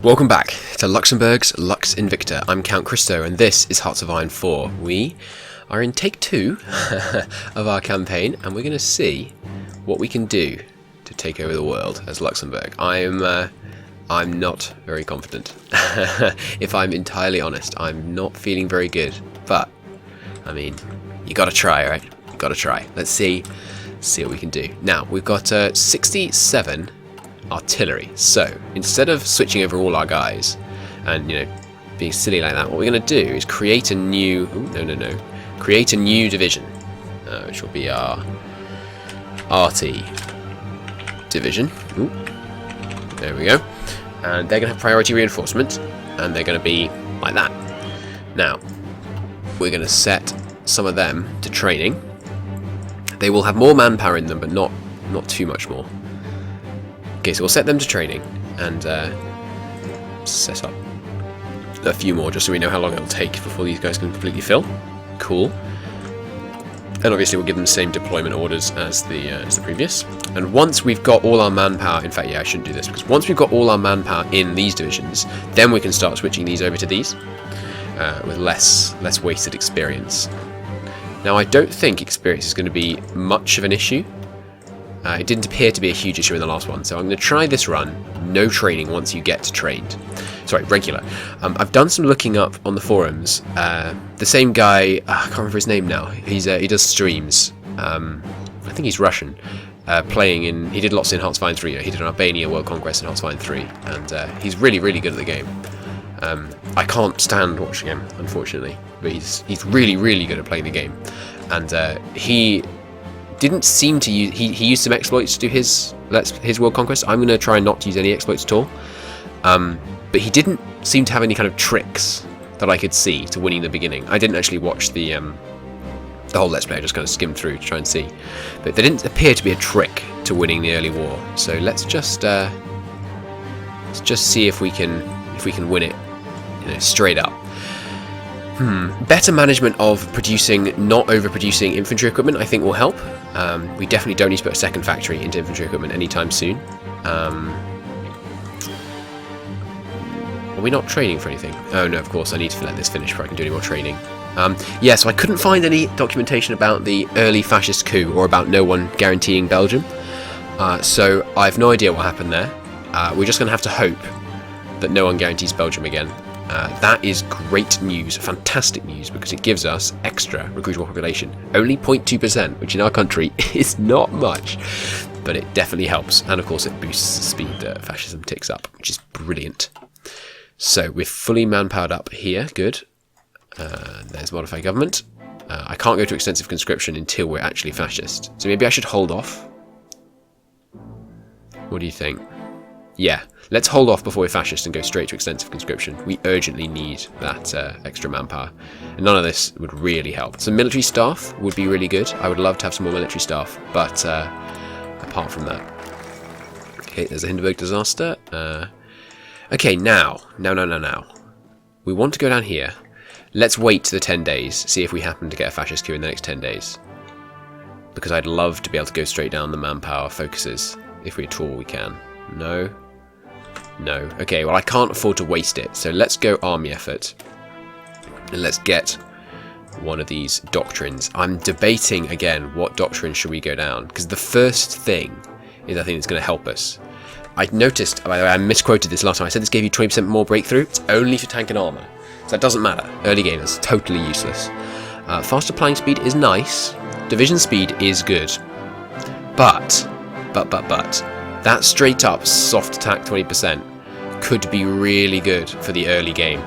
Welcome back to Luxembourg's Lux Invicta. I'm Count Christo and this is Hearts of Iron 4. We are in take 2 of our campaign and we're going to see what we can do to take over the world as Luxembourg. I'm not very confident. If I'm entirely honest, I'm not feeling very good. But, I mean, you gotta try, right? You gotta try. Let's see what we can do. Now, we've got 67 artillery. So instead of switching over all our guys and being silly like that, what we're going to do is create a new create a new division, which will be our RT division. Ooh, there we go. And they're going to have priority reinforcement, and they're going to be like that. Now we're going to set some of them to training. They will have more manpower in them, but not too much more. Okay, so we'll set them to training and set up a few more just so we know how long it'll take before these guys can completely fill. Cool. And obviously we'll give them the same deployment orders as the previous. And once we've got all our manpower, in fact, yeah, I shouldn't do this, because once we've got all our manpower in these divisions, then we can start switching these over to these with less wasted experience. Now, I don't think experience is going to be much of an issue. It didn't appear to be a huge issue in the last one, so I'm going to try this run. No training once you get trained. Sorry, regular. I've done some looking up on the forums. The same guy, I can't remember his name now. He does streams. I think he's Russian. He did lots in Hearts of Iron 3. He did an Albania World Conquest in Hearts of Iron 3, and he's really, really good at the game. I can't stand watching him, unfortunately, but he's really, really good at playing the game, and he didn't seem to use. He used some exploits to do his World Conquest. I'm going to try not to use any exploits at all. But he didn't seem to have any kind of tricks that I could see to winning the beginning. I didn't actually watch the whole Let's Play. I just kind of skimmed through to try and see. But there didn't appear to be a trick to winning the early war. So let's just see if we can win it, straight up. Better management of not overproducing infantry equipment, I think, will help. We definitely don't need to put a second factory into infantry equipment anytime soon. Are we not training for anything? Oh no, of course, I need to let this finish before I can do any more training. Yeah, so I couldn't find any documentation about the early fascist coup or about no one guaranteeing Belgium. So I have no idea what happened there. We're just going to have to hope that no one guarantees Belgium again. That is great news, fantastic news, because it gives us extra recruitable population. Only 0.2%, which in our country is not much, but it definitely helps. And of course it boosts the speed that fascism ticks up, which is brilliant. So we're fully manpowered up here, good. There's modify government. I can't go to extensive conscription until we're actually fascist. So maybe I should hold off. What do you think? Yeah, let's hold off before we're fascist and go straight to extensive conscription. We urgently need that extra manpower. And none of this would really help. Some military staff would be really good. I would love to have some more military staff, but apart from that. Okay, there's a Hindenburg disaster. Okay, now. We want to go down here. Let's wait the 10 days, see if we happen to get a fascist coup in the next 10 days. Because I'd love to be able to go straight down the manpower focuses, if we at all we can. No. Okay, well I can't afford to waste it, so let's go army effort. And let's get one of these doctrines. I'm debating again, what doctrine should we go down? Because the first thing is I think it's going to help us. I noticed, by the way, I misquoted this last time. I said this gave you 20% more breakthrough. It's only for tank and armour. So that doesn't matter. Early game is totally useless. Faster applying speed is nice. Division speed is good. But, that straight up soft attack 20% could be really good for the early game.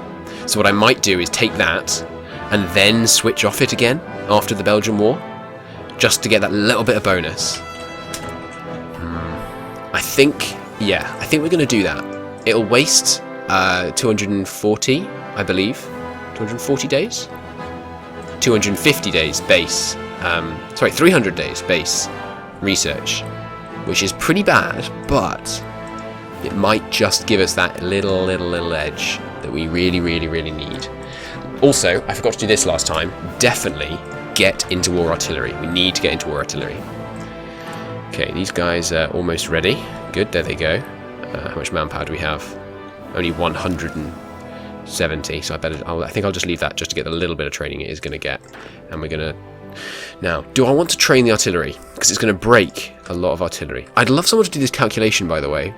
So what I might do is take that and then switch off it again after the Belgian War, just to get that little bit of bonus. I think we're going to do that. It'll waste 240, I believe. 240 days? 250 days base. 300 days base research, which is pretty bad, but it might just give us that little edge that we really, really, really need. Also, I forgot to do this last time. Definitely get into war artillery. We need to get into war artillery. Okay, these guys are almost ready. Good, there they go. How much manpower do we have? only 170, so I think I'll just leave that just to get the little bit of training it is going to get. And we're going to... Now, do I want to train the artillery? Because it's going to break a lot of artillery. I'd love someone to do this calculation, by the way.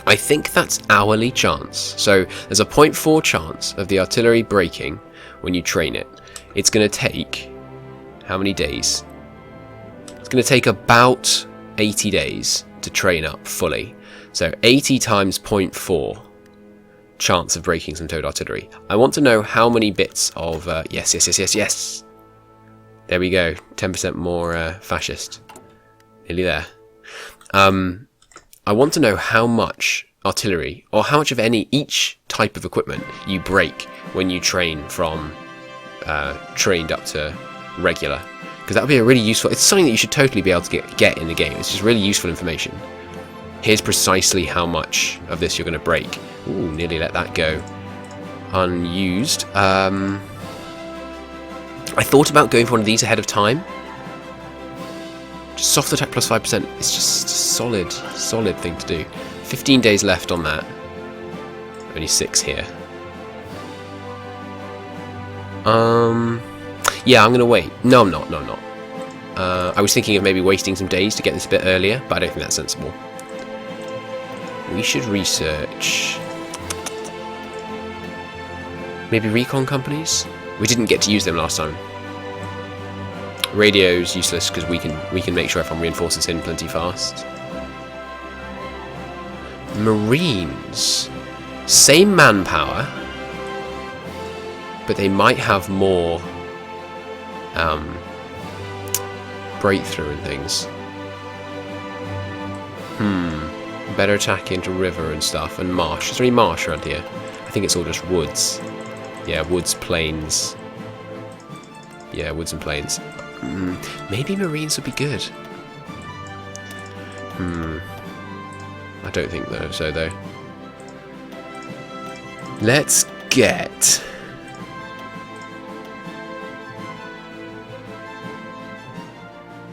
I think that's hourly chance. So there's a 0.4 chance of the artillery breaking when you train it. It's going to take... how many days? It's going to take about 80 days to train up fully. So 80 times 0.4 chance of breaking some towed artillery. I want to know how many bits of... yes. There we go. 10% more fascist. Nearly there. I want to know how much artillery, or how much of each type of equipment you break when you train from trained up to regular. Because that would be a really useful... It's something that you should totally be able to get in the game. It's just really useful information. Here's precisely how much of this you're going to break. Ooh, nearly let that go unused. I thought about going for one of these ahead of time. Just soft attack plus 5%. It's just a solid thing to do. 15 days left on that. Only 6 here. Yeah, I'm going to wait. No, I'm not. I was thinking of maybe wasting some days to get this a bit earlier, but I don't think that's sensible. We should research... maybe recon companies? We didn't get to use them last time. Radio's useless because we can make sure everyone reinforces in plenty fast. Marines. Same manpower, but they might have more breakthrough and things. Better attack into river and stuff, and marsh. Is there any marsh around here? I think it's all just woods. Yeah, woods, plains. Yeah, woods and plains. Maybe Marines would be good. I don't think so, though. Let's get...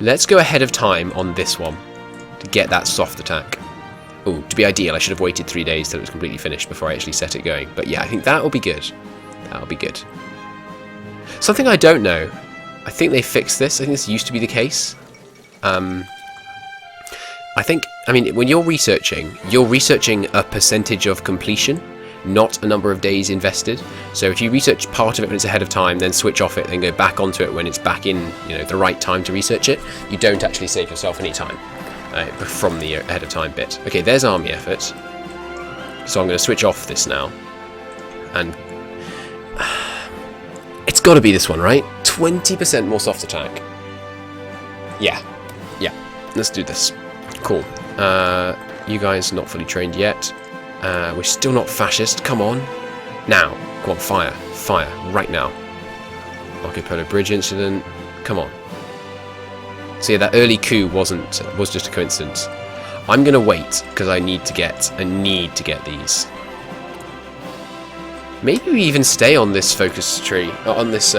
let's go ahead of time on this one to get that soft attack. Oh, to be ideal, I should have waited 3 days till it was completely finished before I actually set it going. But yeah, I think that'll be good. That'll be good. Something I don't know. I think they fixed this. I think this used to be the case. I mean, when you're researching a percentage of completion, not a number of days invested. So if you research part of it when it's ahead of time, then switch off it, then go back onto it when it's back in, the right time to research it, you don't actually save yourself any time from the ahead of time bit. Okay, there's army effort. So I'm going to switch off this now, and it's got to be this one, right? 20% more soft attack. Yeah. Let's do this. Cool. You guys not fully trained yet. We're still not fascist. Come on. Now. Come on, fire. Fire. Right now. Marco Polo Bridge incident. Come on. So yeah, that early coup was just a coincidence. I'm gonna wait because I need to get these. Maybe we even stay on this focus tree, on this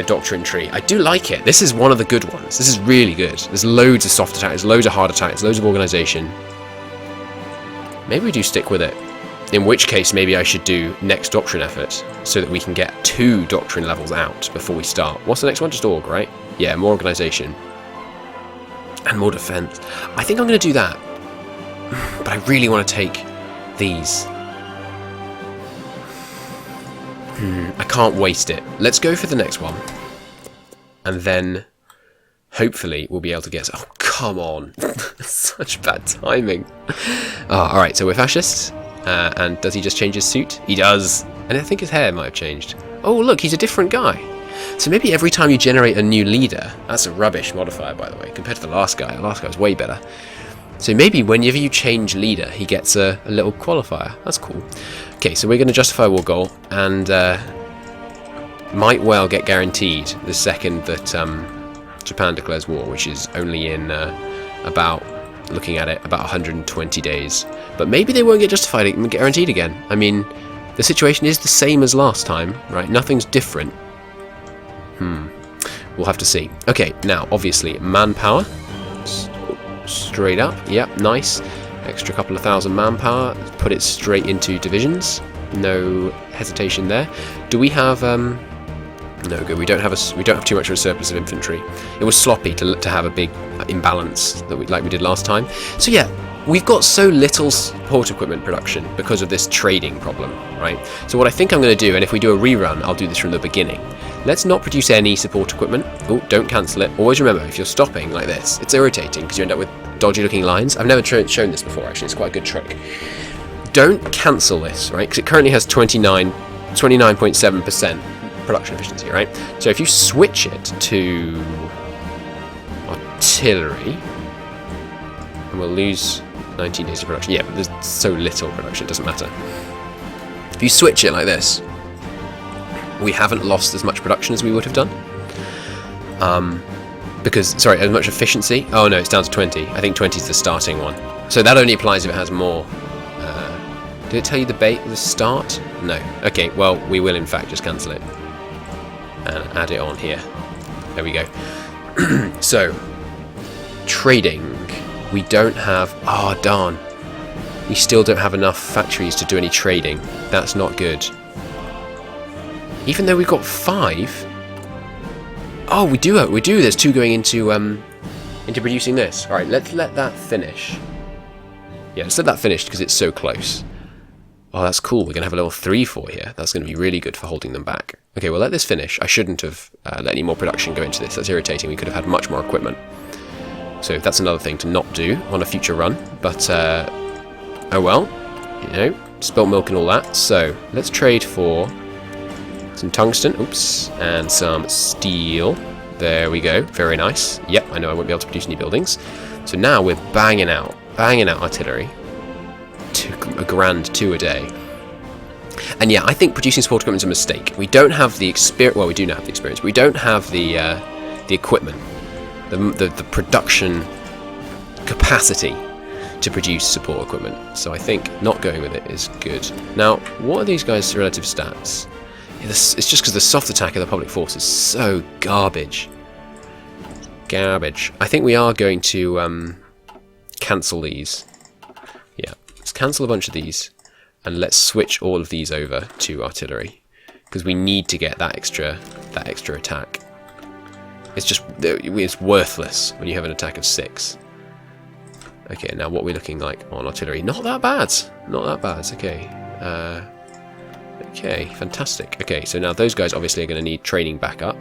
doctrine tree. I do like it. This is one of the good ones. This is really good. There's loads of soft attacks, loads of hard attacks, loads of organisation. Maybe we do stick with it. In which case, maybe I should do next doctrine effort so that we can get 2 doctrine levels out before we start. What's the next one? Just org, right? Yeah, more organisation. And more defence. I think I'm going to do that. But I really want to take these. I can't waste it. Let's go for the next one. And then, hopefully, we'll be able to get... Oh, come on. Such bad timing. Alright, so we're fascists. And does he just change his suit? He does. And I think his hair might have changed. Oh, look, he's a different guy. So maybe every time you generate a new leader... That's a rubbish modifier, by the way, compared to the last guy. The last guy was way better. So maybe whenever you change leader, he gets a little qualifier. That's cool. Okay, so we're going to justify war goal, and might well get guaranteed the second that Japan declares war, which is only in looking at it, about 120 days. But maybe they won't get justified and guaranteed again. I mean, the situation is the same as last time, right? Nothing's different. We'll have to see. Okay, now, obviously, manpower. Straight up. Yep, nice. extra couple of thousand manpower, put it straight into divisions. No hesitation there. Do we have no good. We don't have too much of a surplus of infantry. It was sloppy to have a big imbalance like we did last time. So yeah, we've got so little support equipment production because of this trading problem, right? So what I think I'm going to do, and if we do a rerun, I'll do this from the beginning. Let's not produce any support equipment. Oh, don't cancel it. Always remember, if you're stopping like this, it's irritating because you end up with dodgy looking lines. I've never shown this before, actually. It's quite a good trick. Don't cancel this, right? Because it currently has 29.7% production efficiency, right? So if you switch it to artillery, and we'll lose 19 days of production. Yeah, but there's so little production, it doesn't matter. If you switch it like this, we haven't lost as much production as we would have done. Sorry, as much efficiency. Oh no, it's down to 20. I think 20 is the starting one. So that only applies if it has more. Did it tell you the start? No. Okay, well, we will in fact just cancel it and add it on here. There we go. So, trading. We don't have... Oh, darn. We still don't have enough factories to do any trading. That's not good. Even though we've got 5... Oh, we do. There's 2 going into producing this. Alright, let's let that finish. Yeah, let's let that finish because it's so close. Oh, that's cool. We're going to have a level 3-4 here. That's going to be really good for holding them back. Okay, well, let this finish. I shouldn't have let any more production go into this. That's irritating. We could have had much more equipment. So that's another thing to not do on a future run. But, oh well. You know, spilt milk and all that. So, let's trade for some tungsten. Oops. And some steel. There we go. Very nice. Yep, I know I won't be able to produce any buildings. So now we're banging out artillery. A grand 2 a day. And yeah, I think producing support equipment is a mistake. We don't have the experience. Well, we do now have the experience. We don't have the equipment, the production capacity to produce support equipment. So I think not going with it is good. Now, what are these guys' relative stats? It's just because the soft attack of the public force is so garbage. Garbage. I think we are going to cancel these. Yeah, let's cancel a bunch of these. And let's switch all of these over to artillery, because we need to get that extra attack. It's worthless when you have an attack of 6. Okay, now what we're looking like on artillery? Not that bad. Not that bad. Okay. Okay, fantastic. Okay, so now those guys obviously are going to need training back up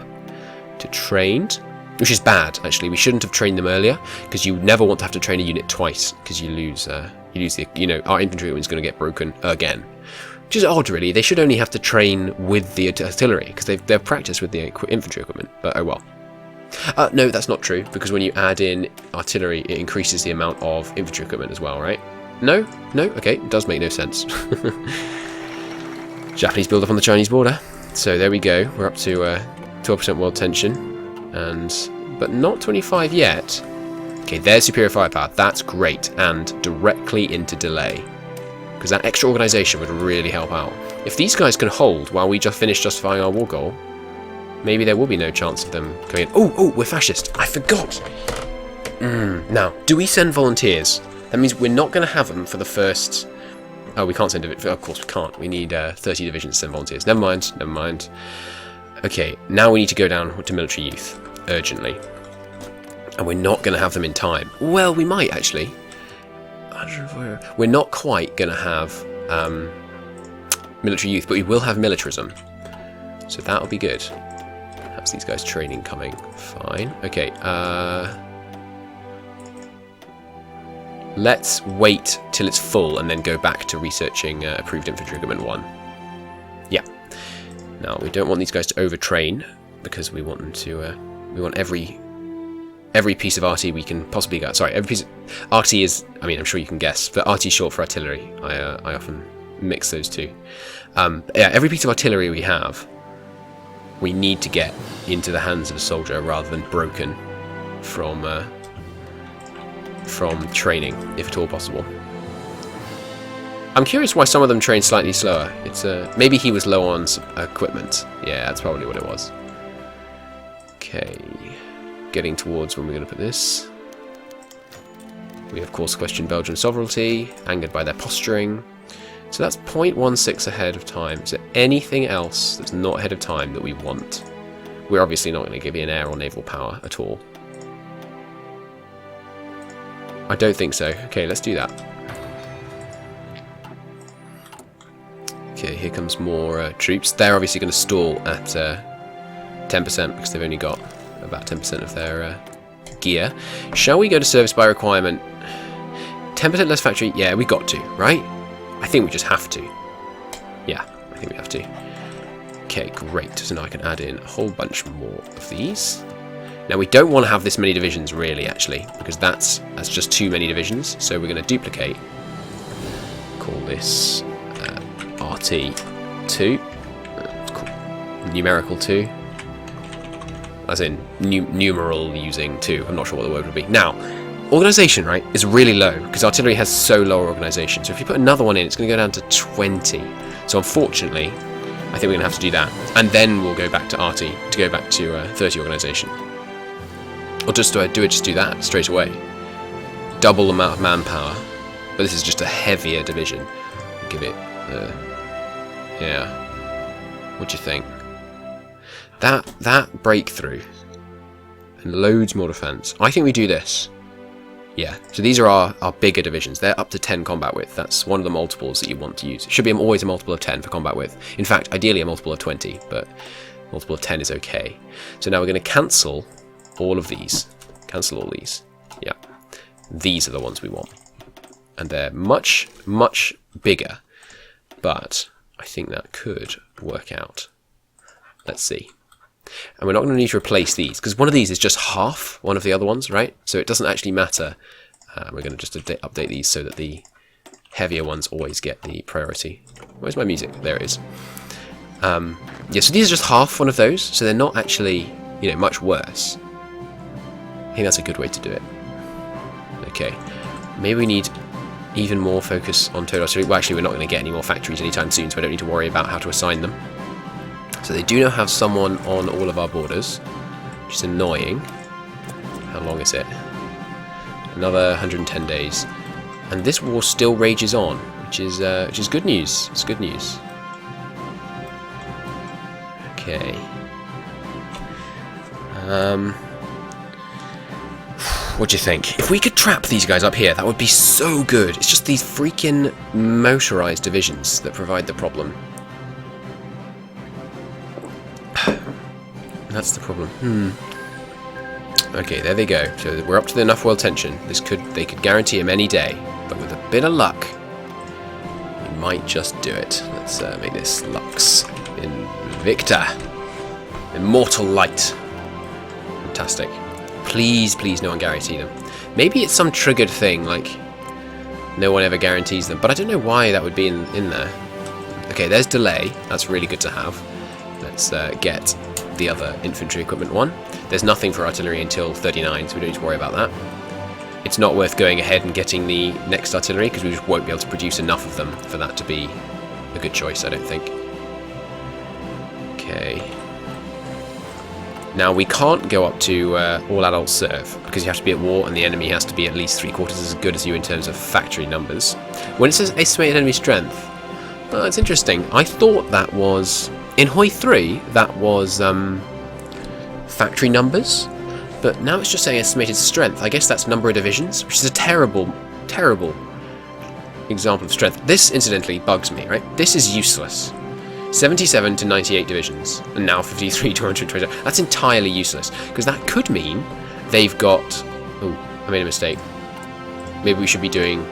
to trained, which is bad actually. We shouldn't have trained them earlier, because you never want to have to train a unit twice, because you lose the, our infantry is going to get broken again. Which is odd, really. They should only have to train with the artillery, because they've practiced with the infantry equipment, but oh well. No, that's not true, because when you add in artillery, it increases the amount of infantry equipment as well, right? No? Okay, it does make no sense. Japanese build-up on the Chinese border. So there we go. We're up to 12% world tension, but not 25 yet. Okay, there's superior firepower. That's great, and directly into delay, because that extra organisation would really help out. If these guys can hold while we just finish justifying our war goal, maybe there will be no chance of them going in. Oh, we're fascist. I forgot. Now, do we send volunteers? That means we're not going to have them for the first... Oh, we can't send... Of course we can't. We need 30 divisions to send volunteers. Never mind. Okay, now we need to go down to military youth urgently. And we're not going to have them in time. Well, we might, actually. We're not quite going to have military youth, but we will have militarism. So that'll be good. How's these guys' training coming? Fine. Okay, let's wait till it's full and then go back to researching approved infantry equipment 1. Yeah. Now, we don't want these guys to overtrain, because we want them to... we want every piece of RT we can possibly get. Sorry, every piece of... RT is... I mean, I'm sure you can guess, but RT is short for artillery. I often mix those two. Yeah, every piece of artillery we have, we need to get into the hands of a soldier rather than broken from training, if at all possible. I'm curious why some of them train slightly slower. It's maybe he was low on equipment. Yeah, that's probably what it was. Okay, getting towards when we're going to put this. We of course question Belgian sovereignty, angered by their posturing. So that's 0.16 ahead of time. Is there anything else that's not ahead of time that we want? We're obviously not going to give you an air or naval power at all. I don't think so. Okay, let's do that. Okay, here comes more troops. They're obviously going to stall at 10% because they've only got about 10% of their gear. Shall we go to service by requirement? 10% less factory? Yeah, we got to, right? I think we just have to. Yeah, I think we have to. Okay, great. So now I can add in a whole bunch more of these. Now we don't want to have this many divisions really, actually, because that's just too many divisions. So we're going to duplicate. Call this RT2. Numerical 2. As in numeral using 2. I'm not sure what the word would be. Now, organisation, right, is really low because artillery has so low organisation. So if you put another one in, it's going to go down to 20. So unfortunately, I think we're going to have to do that. And then we'll go back to RT to go back to 30 organisation. Or just do that straight away. Double the amount of manpower. But this is just a heavier division. Give it, yeah. What do you think? That breakthrough and loads more defense. I think we do this. Yeah, so these are our bigger divisions. They're up to 10 combat width. That's one of the multiples that you want to use. It should be always a multiple of 10 for combat width. In fact, ideally a multiple of 20, but multiple of 10 is okay. So now we're going to cancel all of these. Cancel all these. Yeah. These are the ones we want. And they're much, much bigger. But I think that could work out. Let's see. And we're not going to need to replace these, because one of these is just half one of the other ones, right? So it doesn't actually matter. We're going to just update these so that the heavier ones always get the priority. Where's my music? There it is. Yeah, so these are just half one of those, so they're not actually, you know, much worse. I think that's a good way to do it. Okay, maybe we need even more focus on total artillery. Well, actually, we're not going to get any more factories anytime soon, so I don't need to worry about how to assign them. So they do now have someone on all of our borders, which is annoying. How long is it? Another 110 days. And this war still rages on, which is good news. It's good news. Okay. What do you think? If we could trap these guys up here, that would be so good. It's just these freaking motorized divisions that provide the problem. That's the problem. Okay, there they go. So we're up to enough world tension. They could guarantee him any day, but with a bit of luck, we might just do it. Let's make this Lux Invicta, Immortal Light. Fantastic. Please, please, no one guarantee them. Maybe it's some triggered thing, like no one ever guarantees them. But I don't know why that would be in there. Okay, there's delay. That's really good to have. Let's get the other infantry equipment one. There's nothing for artillery until 39, so we don't need to worry about that. It's not worth going ahead and getting the next artillery because we just won't be able to produce enough of them for that to be a good choice, I don't think. Okay. Now we can't go up to all adult serve because you have to be at war and the enemy has to be at least 3/4 as good as you in terms of factory numbers. When it says estimated enemy strength, it's interesting. I thought that was in Hoi 3 that was factory numbers, but now it's just saying estimated strength. I guess that's number of divisions, which is a terrible, terrible example of strength. This incidentally bugs me, right? This is useless. 77 to 98 divisions, and now 53 to 120. That's entirely useless, because that could mean they've got... Oh, I made a mistake. Maybe we should be doing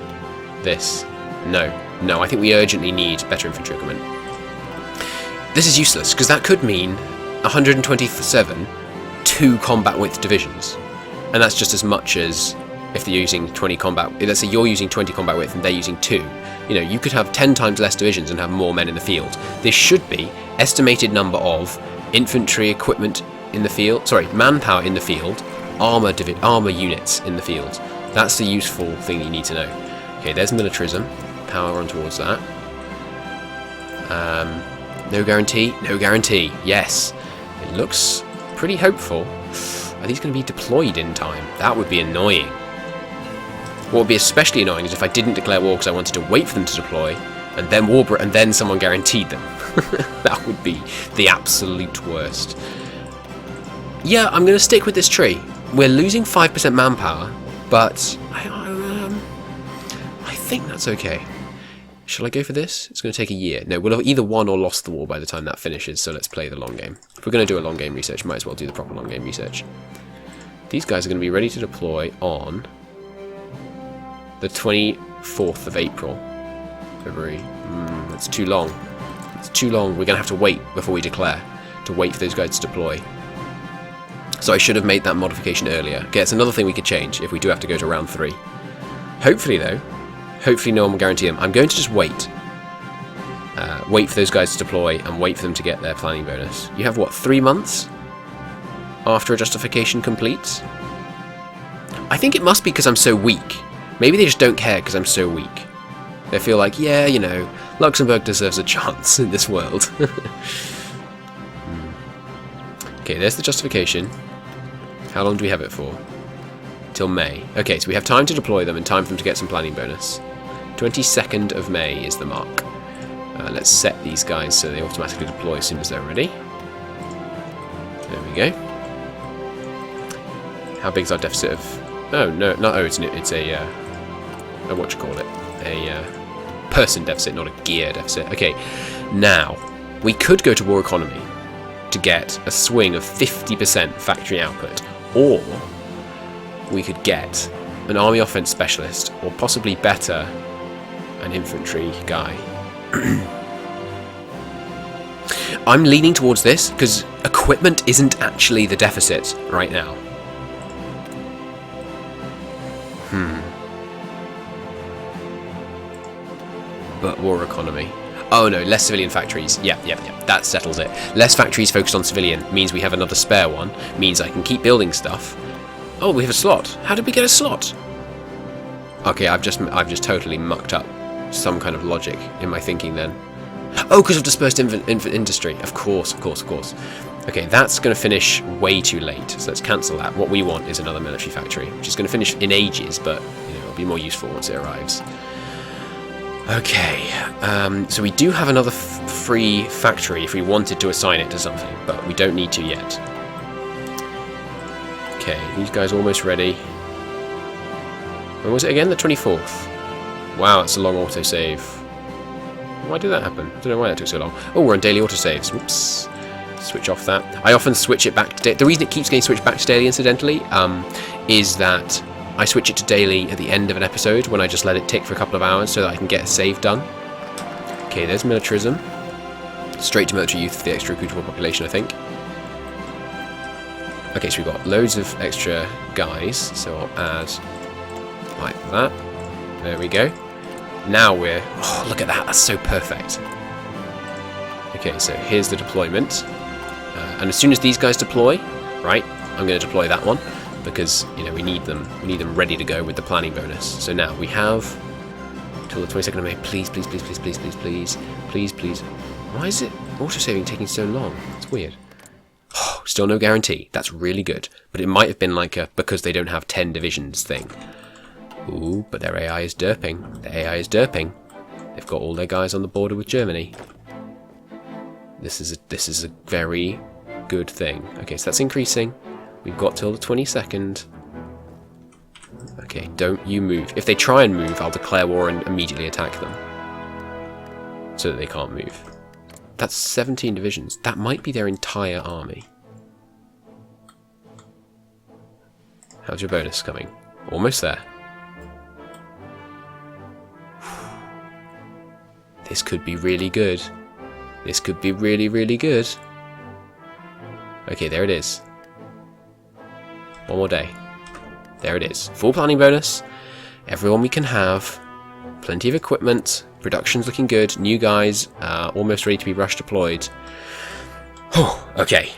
this. No, I think we urgently need better infantry equipment. This is useless, because that could mean 127 2 combat width divisions, and that's just as much as if they're using 20 combat... Let's say you're using 20 combat width and they're using 2. You know, you could have 10 times less divisions and have more men in the field. This should be estimated number of infantry equipment in the field, sorry, manpower in the field, armor units in the field. That's the useful thing you need to know. Okay, there's militarism. Power on towards that. No guarantee? No guarantee. Yes. It looks pretty hopeful. Are these going to be deployed in time? That would be annoying. What would be especially annoying is if I didn't declare war because I wanted to wait for them to deploy, and then and then someone guaranteed them. That would be the absolute worst. Yeah, I'm going to stick with this tree. We're losing 5% manpower, but I think that's okay. Shall I go for this? It's going to take a year. No, we'll have either won or lost the war by the time that finishes, so let's play the long game. If we're going to do a long game research, might as well do the proper long game research. These guys are going to be ready to deploy on the 24th of April. February. That's too long. It's too long. We're going to have to wait before we declare, to wait for those guys to deploy. So I should have made that modification earlier. Okay, it's another thing we could change if we do have to go to round 3. Hopefully, though, no one will guarantee them. I'm going to just wait. Wait for those guys to deploy and wait for them to get their planning bonus. You have, what, 3 months after a justification completes? I think it must be because I'm so weak. Maybe they just don't care because I'm so weak. They feel like, yeah, you know, Luxembourg deserves a chance in this world. Okay, there's the justification. How long do we have it for? Till May. Okay, so we have time to deploy them and time for them to get some planning bonus. 22nd of May is the mark. Let's set these guys so they automatically deploy as soon as they're ready. There we go. How big is our deficit of... Oh, no, not... Oh, it's a... what you call it? A person deficit, not a gear deficit. Okay, now, we could go to war economy to get a swing of 50% factory output, or we could get an army offense specialist, or possibly better, an infantry guy. I'm leaning towards this because equipment isn't actually the deficit right now. But war economy. Oh no, less civilian factories. Yeah, that settles it. Less factories focused on civilian means we have another spare one, means I can keep building stuff. Oh, we have a slot. How did we get a slot? Okay, I've just totally mucked up some kind of logic in my thinking then. Oh, because of dispersed industry. Of course. Okay, that's going to finish way too late, so let's cancel that. What we want is another military factory, which is going to finish in ages, but you know, it'll be more useful once it arrives. Okay, so we do have another free factory if we wanted to assign it to something, but we don't need to yet. Okay, these guys are almost ready. When was it again? The 24th. Wow, that's a long autosave. Why did that happen? I don't know why that took so long. Oh, we're on daily autosaves. Whoops. Switch off that. I often switch it back to... The reason it keeps getting switched back to daily, incidentally, is that I switch it to daily at the end of an episode when I just let it tick for a couple of hours so that I can get a save done. Okay, there's militarism. Straight to military youth for the extra recruitable population, I think. Okay, so we've got loads of extra guys, so I'll add like that. There we go. Now we're... Oh, look at that, that's so perfect. Okay, so here's the deployment. And as soon as these guys deploy, right, I'm going to deploy that one. Because, you know, we need them ready to go with the planning bonus. So now we have till the 22nd of May. Please. Why is it autosaving taking so long? It's weird. Oh, still no guarantee. That's really good. But it might have been like a because they don't have 10 divisions thing. Ooh, but their AI is derping. Their AI is derping. They've got all their guys on the border with Germany. This is a very good thing. Okay, so that's increasing. We've got till the 22nd. Okay, don't you move. If they try and move, I'll declare war and immediately attack them. So that they can't move. That's 17 divisions. That might be their entire army. How's your bonus coming? Almost there. This could be really good. This could be really, really good. Okay, there it is. One more day. There it is. Full planning bonus. Everyone we can have. Plenty of equipment. Production's looking good. New guys. Almost ready to be rush deployed. Oh, okay.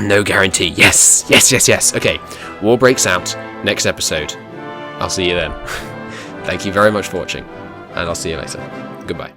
No guarantee. Yes. Okay. War breaks out. Next episode. I'll see you then. Thank you very much for watching. And I'll see you later. Goodbye.